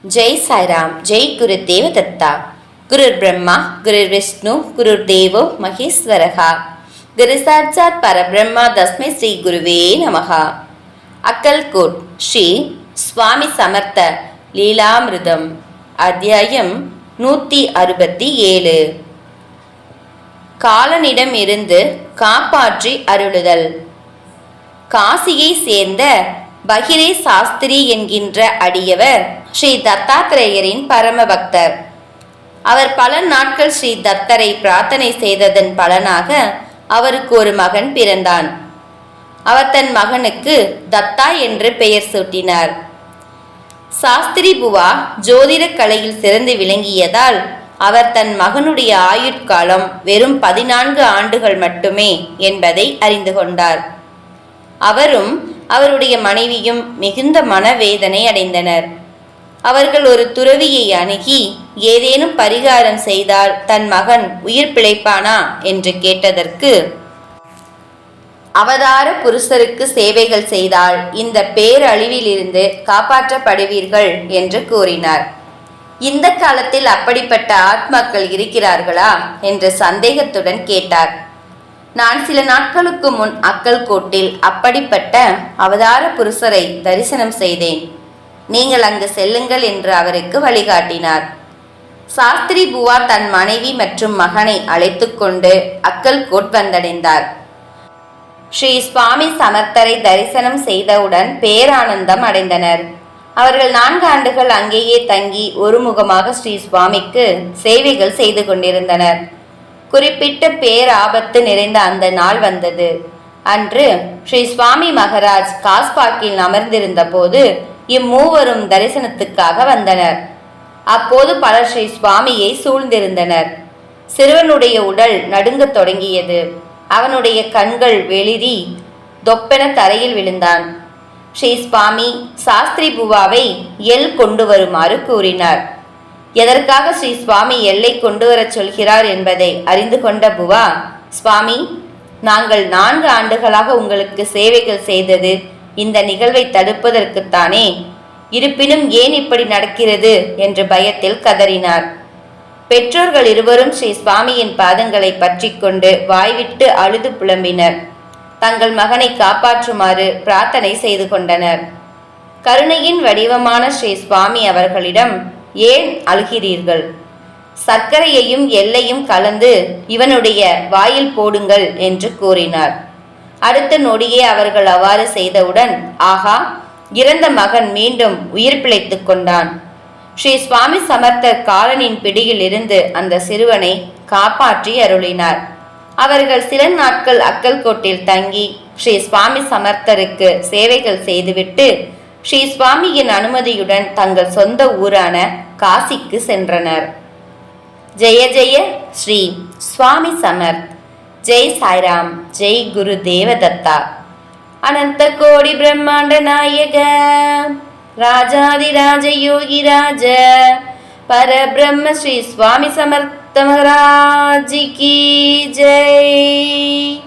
जय साई राम। जय गुरुदेव दत्ता। गुरुर् ब्रह्मा गुरुर् विष्णु गुरुर्देवो महेश्वरः। गुरु साक्षात् परब्रह्मा तस्मै श्री गुरुवे नमः। अक्कलकोट श्री स्वामी समर्थ लीलामृतम அத்தியாயம் 167. காலனிடம் இருந்து காப்பாற்றி அருளுதல். காசியை சேர்ந்த பகிரே சாஸ்திரி என்கின்ற அடியவர் ஸ்ரீ தத்தாத்திரேயரின் பரம பக்தர். அவர் பல நாட்கள் ஸ்ரீ தத்தரை பிரார்த்தனை செய்ததன் பலனாக அவருக்கு ஒரு மகன் பிறந்தான். அவர் தன் மகனுக்கு தத்தா என்று பெயர் சூட்டினார். சாஸ்திரி புவா ஜோதிட கலையில் சிறந்து விளங்கியதால் அவர் தன் மகனுடைய ஆயுட்காலம் வெறும் 14 ஆண்டுகள் மட்டுமே என்பதை அறிந்து கொண்டார். அவரும் அவருடைய மனைவியும் மிகுந்த மனவேதனை அடைந்தனர். அவர்கள் ஒரு துறவியை அணுகி ஏதேனும் பரிகாரம் செய்தால் தன் மகன் உயிர் பிழைப்பானா என்று கேட்டதற்கு, அவதார புருஷருக்கு சேவைகள் செய்தால் இந்த பேரழிவிலிருந்து காப்பாற்றப்படுவீர்கள் என்று கூறினார். இந்த காலத்தில் அப்படிப்பட்ட ஆத்மாக்கள் இருக்கிறார்களா என்று சந்தேகத்துடன் கேட்டார். நான் சில நாட்களுக்கு முன் அக்கல்கோட்டில் அப்படிப்பட்ட அவதார புருஷரை தரிசனம் செய்தேன். நீங்கள் அங்கு செல்லுங்கள் என்று அவருக்கு வழிகாட்டினார். சாஸ்திரி புவா தன் மனைவி மற்றும் மகனை அழைத்து கொண்டு அக்கல்கோட் வந்தடைந்தார். ஸ்ரீ சுவாமி சமர்த்தரை தரிசனம் செய்தவுடன் பேரானந்தம் அடைந்தனர். அவர்கள் 4 ஆண்டுகள் அங்கேயே தங்கி ஒருமுகமாக ஸ்ரீ சுவாமிக்கு சேவைகள் செய்து கொண்டிருந்தனர். குறிப்பிட்ட பேராபத்து நிறைந்த அந்த நாள் வந்தது. அன்று ஸ்ரீ சுவாமி மகராஜ் காஸ்பாக்கில் அமர்ந்திருந்த போது இம்மூவரும் தரிசனத்துக்காக வந்தனர். அப்போது பலர் ஸ்ரீ சுவாமியை சூழ்ந்திருந்தனர். சிறுவனுடைய உடல் நடுங்கத் தொடங்கியது. அவனுடைய கண்கள் வெளிரி தொப்பென தரையில் விழுந்தான். ஸ்ரீ சுவாமி சாஸ்திரி புவாவை எல் கொண்டு வருமாறு கூறினார். எதற்காக ஸ்ரீ சுவாமி எல்லை கொண்டு வரச் சொல்கிறார் என்பதை அறிந்து கொண்ட புவா, சுவாமி, நாங்கள் 4 ஆண்டுகளாக உங்களுக்கு சேவைகள் செய்தது இந்த நிகழ்வை தடுப்பதற்குத்தானே. இருப்பினும் ஏன் இப்படி நடக்கிறது என்று பயத்தில் கதறினார். பெற்றோர்கள் இருவரும் ஸ்ரீ சுவாமியின் பாதங்களை பற்றி கொண்டு வாய்விட்டு அழுது புலம்பினர். தங்கள் மகனை காப்பாற்றுமாறு பிரார்த்தனை செய்து கொண்டனர். கருணையின் வடிவமான ஸ்ரீ சுவாமி அவர்களிடம், ஏன் அழுகிறீர்கள்? சர்க்கரையையும் எல்லையும் கலந்து இவனுடைய வாயில் போடுங்கள் என்று கூறினார். அடுத்த நொடியே அவர்கள் அவ்வாறு செய்தவுடன், ஆகா, இறந்த மகன் மீண்டும் உயிர் பிழைத்து கொண்டான். ஸ்ரீ சுவாமி சமர்த்தர் காலனின் பிடியில் இருந்து அந்த சிறுவனை காப்பாற்றி அருளினார். அவர்கள் சில நாட்கள் அக்கல்கோட்டில் தங்கி ஸ்ரீ சுவாமி சமர்த்தருக்கு சேவைகள் செய்துவிட்டு ஸ்ரீ சுவாமியின் அனுமதியுடன் தங்கள் சொந்த ஊரான காசிக்கு சென்றனர். ஜெய ஜெய ஸ்ரீ சுவாமி சமர்த். ஜெய் சாய்ராம். ஜெய் குரு தேவதத்தா. அனந்த கோடி பிரம்மாண்ட நாயக ராஜாதிராஜ யோகி ராஜ பரபிரம்ம ஸ்ரீ சுவாமி சமர்த்த மகாராஜ் கி ஜெய்.